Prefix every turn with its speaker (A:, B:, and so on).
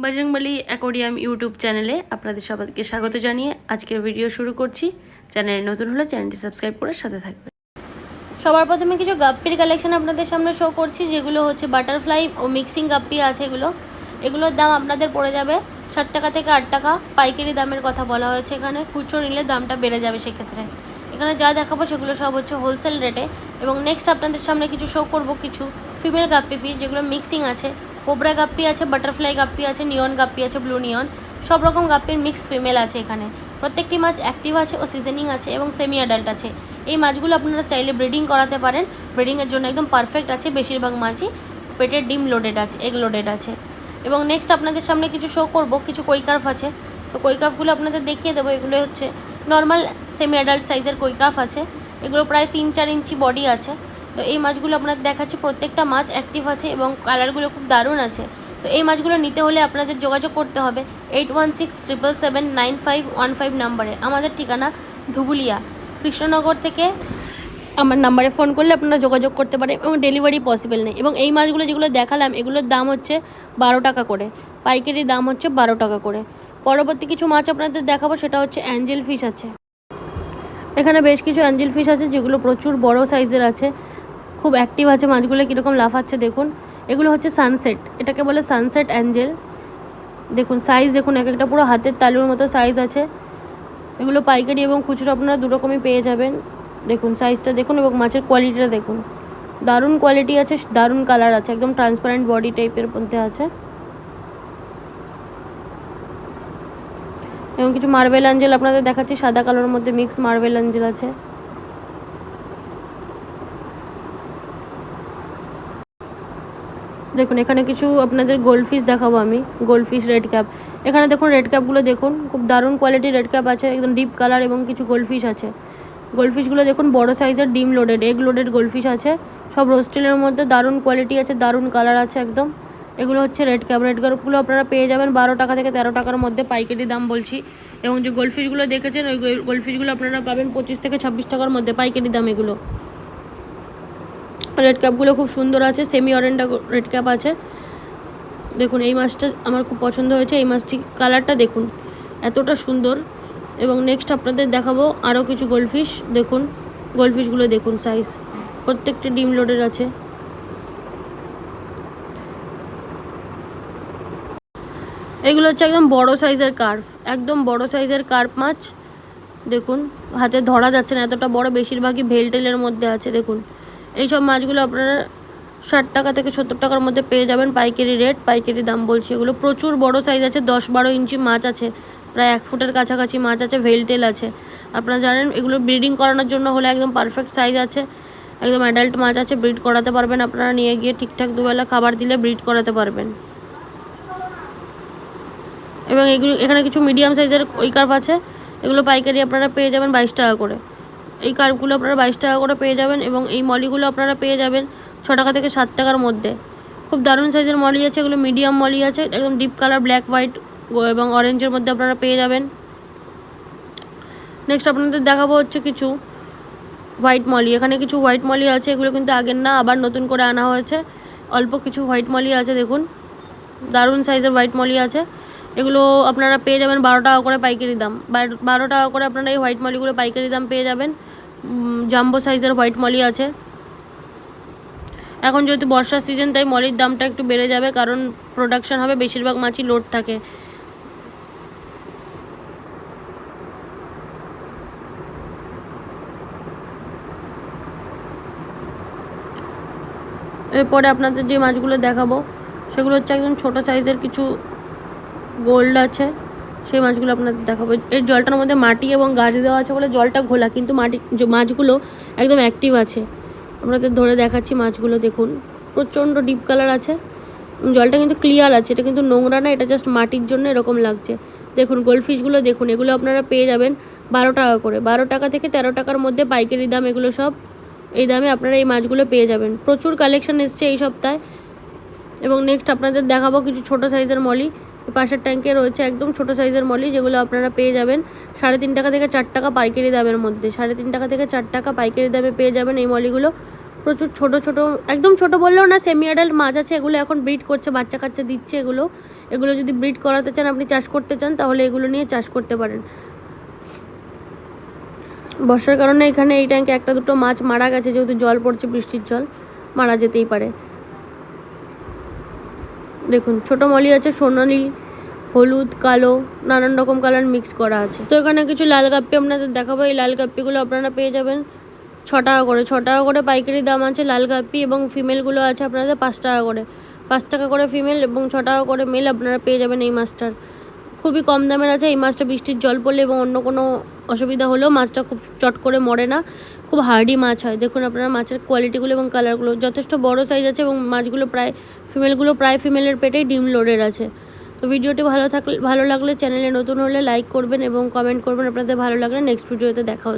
A: Bajrangbali aquarium YouTube চ্যানেলে আপনাদের সবাইকে স্বাগত জানিয়ে আজকের ভিডিও শুরু করছি। চ্যানেলে নতুন হলে চ্যানেলটি সাবস্ক্রাইব করে সাথে থাকবেন। সবার প্রথমে কিছু গাপ্পির কালেকশন আপনাদের সামনে শো করছি, যেগুলো হচ্ছে বাটারফ্লাই ও মিক্সিং গাপ্পি আছে। এগুলোর দাম আপনাদের পড়ে যাবে 7 টাকা থেকে 8 টাকা। পাইকারি দামের কথা বলা হয়েছে, এখানে খুচরো নিলে দামটা বেড়ে যাবে। সেক্ষেত্রে এখানে যা দেখাবো সেগুলো সব হচ্ছে হোলসেল রেটে। এবং নেক্সট আপনাদের সামনে কিছু শো করব কিছু ফিমেল গাপ্পি ফিশ, যেগুলো মিক্সিং আছে। কোবরা গাপ্পি আছে, বাটারফ্লাই গাপ্পি আছে, নিয়ন গাপ্পি আছে, ব্লু নিয়ন, সব রকম গাপ্পির মিক্স ফিমেল আছে এখানে। প্রত্যেকটি মাছ অ্যাক্টিভ আছে ও সিজনিং আছে এবং সেমি অ্যাডাল্ট আছে। এই মাছগুলো আপনারা চাইলে ব্রিডিং করাতে পারেন, ব্রিডিংয়ের জন্য একদম পারফেক্ট আছে। বেশিরভাগ মাছই পেটের ডিম লোডেড আছে, এগ লোডেড আছে। এবং নেক্সট আপনাদের সামনে কিছু শো করব কিছু কৈকার্ফ আছে। তো কৈকার্ফগুলো আপনাদের দেখিয়ে দেবো। এগুলো হচ্ছে নর্মাল সেমি অ্যাডাল্ট সাইজের কৈকার্ফ আছে। এগুলো প্রায় 3-4 ইঞ্চি বডি আছে। তো এই মাছগুলো আপনাদের দেখাচ্ছি, প্রত্যেকটা মাছ অ্যাক্টিভ আছে এবং কালারগুলো খুব দারুণ আছে। তো এই মাছগুলো নিতে হলে আপনাদের যোগাযোগ করতে হবে 8167779515 নাম্বারে। আমাদের ঠিকানা ধুবুলিয়া, কৃষ্ণনগর থেকে আমার নাম্বারে ফোন করলে আপনারা যোগাযোগ করতে পারেন এবং ডেলিভারি পসিবল নেই। এবং এই মাছগুলো যেগুলো দেখালাম এগুলোর দাম হচ্ছে 12 টাকা করে, পাইকারি দাম হচ্ছে 12 টাকা করে। পরবর্তী কিছু মাছ আপনাদের দেখাবো, সেটা হচ্ছে অ্যাঞ্জেল ফিশ আছে। এখানে বেশ কিছু অ্যাঞ্জেল ফিশ আছে যেগুলো প্রচুর বড় সাইজের আছে, খুব অ্যাক্টিভ আছে। মাছগুলো কীরকম লাফাচ্ছে দেখুন। এগুলো হচ্ছে সানসেট, এটাকে বলে সানসেট অ্যাঞ্জেল। দেখুন সাইজ দেখুন, এক একটা পুরো হাতের তালুর মতো সাইজ আছে। এগুলো পাইকারি এবং খুচরো আপনারা দুরকমই পেয়ে যাবেন। দেখুন সাইজটা দেখুন এবং মাছের কোয়ালিটিটা দেখুন, দারুণ কোয়ালিটি আছে, দারুণ কালার আছে, একদম ট্রান্সপারেন্ট বডি টাইপের মধ্যে আছে। এবং কিছু মার্বেল অ্যাঞ্জেল আপনাদের দেখাচ্ছি, সাদা কালোর মধ্যে মিক্স মার্বেল অ্যাঞ্জেল আছে। দেখুন এখানে কিছু আপনাদের গোল্ডফিশ দেখাবো আমি, গোল্ডফিশ রেড ক্যাপ। এখানে দেখুন রেড ক্যাপগুলো দেখুন, খুব দারুণ কোয়ালিটির রেড ক্যাপ আছে, একদম ডিপ কালার। এবং কিছু গোল্ডফিশ আছে। গোল্ডফিশগুলো দেখুন বড় সাইজের, ডিম লোডেড, এগ লোডেড গোল্ডফিশ আছে। সব রোস্টেলের মধ্যে, দারুণ কোয়ালিটি আছে, দারুণ কালার আছে একদম। এগুলো হচ্ছে রেড ক্যাপ। রেড ক্যাপগুলো আপনারা পেয়ে যাবেন 12 টাকা থেকে 13 টাকার মধ্যে, পাইকারি দাম বলছি। এবং যে গোল্ডফিশগুলো দেখেছেন ওই গোল্ডফিশগুলো আপনারা পাবেন 25 থেকে 26 টাকার মধ্যে, পাইকারি দাম এগুলো। রেড ক্যাপগুলো খুব সুন্দর আছে, সেমি অরেন্ডা রেড ক্যাপ আছে। দেখুন এই মাছটা আমার খুব পছন্দ হয়েছে, এই মাছটি কালারটা দেখুন এতটা সুন্দর। এবং নেক্সট আপনাদের দেখাবো আরও কিছু গোল্ডফিশ। দেখুন গোল্ডফিশগুলো দেখুন, সাইজ প্রত্যেকটা ডিম লোডের আছে। এগুলো হচ্ছে একদম বড় সাইজের কার্প, একদম বড় সাইজের কার্প মাছ। দেখুন হাতে ধরা যাচ্ছে না, এতটা বড়, বেশিরভাগই ভেলটেলের মধ্যে আছে। দেখুন এইসব মাছগুলো আপনারা 60 টাকা থেকে 70 টাকার মধ্যে পেয়ে যাবেন, পাইকারি রেট, পাইকারি দাম বলছি। এগুলো প্রচুর বড় সাইজ আছে, 10-12 ইঞ্চি মাছ আছে, প্রায় 1 ফুটের কাছাকাছি মাছ আছে, ভেলটেল আছে। আপনারা জানেন এগুলো ব্রিডিং করানোর জন্য হলে একদম পারফেক্ট সাইজ আছে, একদম অ্যাডাল্ট মাছ আছে, ব্রিড করাতে পারবেন আপনারা নিয়ে গিয়ে, ঠিকঠাক দুবেলা খাবার দিলে ব্রিড করাতে পারবেন। এবং এখানে কিছু মিডিয়াম সাইজের ওই কার্প আছে, এগুলো পাইকারি আপনারা পেয়ে যাবেন 22 টাকা করে। এই কার্পগুলো আপনারা 22 টাকা করে পেয়ে যাবেন। এবং এই মলিগুলো আপনারা পেয়ে যাবেন 6 টাকা থেকে 7 টাকার মধ্যে। খুব দারুণ সাইজের মলি আছে, এগুলো মিডিয়াম মলি আছে, একদম ডিপ কালার ব্ল্যাক হোয়াইট এবং অরেঞ্জের মধ্যে আপনারা পেয়ে যাবেন। নেক্সট আপনাদের দেখাবো হচ্ছে কিছু হোয়াইট মলি। এখানে কিছু হোয়াইট মলি আছে, এগুলো কিন্তু আগের না, আবার নতুন করে আনা হয়েছে। অল্প কিছু হোয়াইট মলি আছে, দেখুন দারুণ সাইজের হোয়াইট মলি আছে। এগুলো আপনারা পেয়ে যাবেন 12 টাকা করে পাইকারি দাম, 12 টাকা করে আপনারা এই হোয়াইট মলিগুলো পাইকারি দাম পেয়ে যাবেন। জাম্বো সাইজের হোয়াইট মলি আছে। এখন যেহেতু বর্ষার সিজন, তাই মলির দামটা একটু বেড়ে যাবে, কারণ প্রোডাকশন হবে, বেশিরভাগ মাছই লোড থাকে। এরপরে আপনাদের যে মাছগুলো দেখাবো সেগুলো হচ্ছে একদম ছোটো সাইজের, কিছু গোল্ড আছে, সেই মাছগুলো আপনাদের দেখাবো। এর জলটার মধ্যে মাটি এবং গাছ দেওয়া আছে বলে জলটা ঘোলা, কিন্তু মাছগুলো একদম অ্যাক্টিভ আছে। আপনাদের ধরে দেখাচ্ছি মাছগুলো দেখুন, প্রচণ্ড ডিপ কালার আছে, জলটা কিন্তু ক্লিয়ার আছে, এটা কিন্তু নোংরা না, এটা জাস্ট মাটির জন্য এরকম লাগছে। দেখুন গোল্ডফিশগুলো দেখুন, এগুলো আপনারা পেয়ে যাবেন 12 টাকা করে, 12 টাকা থেকে 13 টাকার মধ্যে পাইকারি দাম এগুলো সব। এই দামে আপনারা এই মাছগুলো পেয়ে যাবেন। প্রচুর কালেকশন এসছে এই সপ্তাহে। এবং নেক্সট আপনাদের দেখাবো কিছু ছোটো সাইজের মলি। পাশের ট্যাঙ্কে রয়েছে একদম ছোটো সাইজের মলি, যেগুলো আপনারা পেয়ে যাবেন 3.5 টাকা থেকে 4 টাকা পাইকারি দামের মধ্যে। 3.5 টাকা থেকে 4 টাকা পাইকারি দামে পেয়ে যাবেন এই মলিগুলো। প্রচুর ছোটো ছোটো, একদম ছোটো বললেও না, সেমি অ্যাডাল্ট মাছ আছে। এগুলো এখন ব্রিড করছে, বাচ্চা কাচ্চা দিচ্ছে এগুলো। এগুলো যদি ব্রিড করাতে চান, আপনি চাষ করতে চান, তাহলে এগুলো নিয়ে চাষ করতে পারেন। বর্ষার কারণে এখানে এই ট্যাঙ্কে একটা দুটো মাছ মারা গেছে, যেহেতু জল পড়ছে, বৃষ্টির জল, মারা যেতেই পারে। দেখুন ছোটো মলি আছে, সোনালি, হলুদ, কালো, নানান রকম কালার মিক্স করা আছে। তো এখানে কিছু লাল গাপ্পি আপনাদের দেখাবো। এই লাল গাপ্পিগুলো আপনারা পেয়ে যাবেন 6 টাকা করে। 6 টাকা করে পাইকারি দাম আছে লাল গাপ্পি, এবং ফিমেলগুলো আছে আপনাদের 5 টাকা করে। 5 টাকা করে ফিমেল এবং 6 টাকা করে মেল আপনারা পেয়ে যাবেন এই মাছটার। খুবই কম দামের আছে এই মাছটা। বৃষ্টির জল পড়লে এবং অন্য কোনো অসুবিধা হলেও মাছটা খুব চট করে মরে না, খুব হার্ডি মাছ হয়। দেখুন আপনারা মাছের কোয়ালিটিগুলো এবং কালারগুলো যথেষ্ট বড় সাইজ আছে, এবং মাছগুলো ফিমেলগুলো প্রায় ফিমেলের পেটেই ডিম লোডের আছে। তো ভিডিওটি ভালো লাগলে চ্যানেলে নতুন হলে লাইক করবেন এবং কমেন্ট করবেন আপনাদের ভালো লাগলে। নেক্সট ভিডিওতে দেখা হচ্ছে।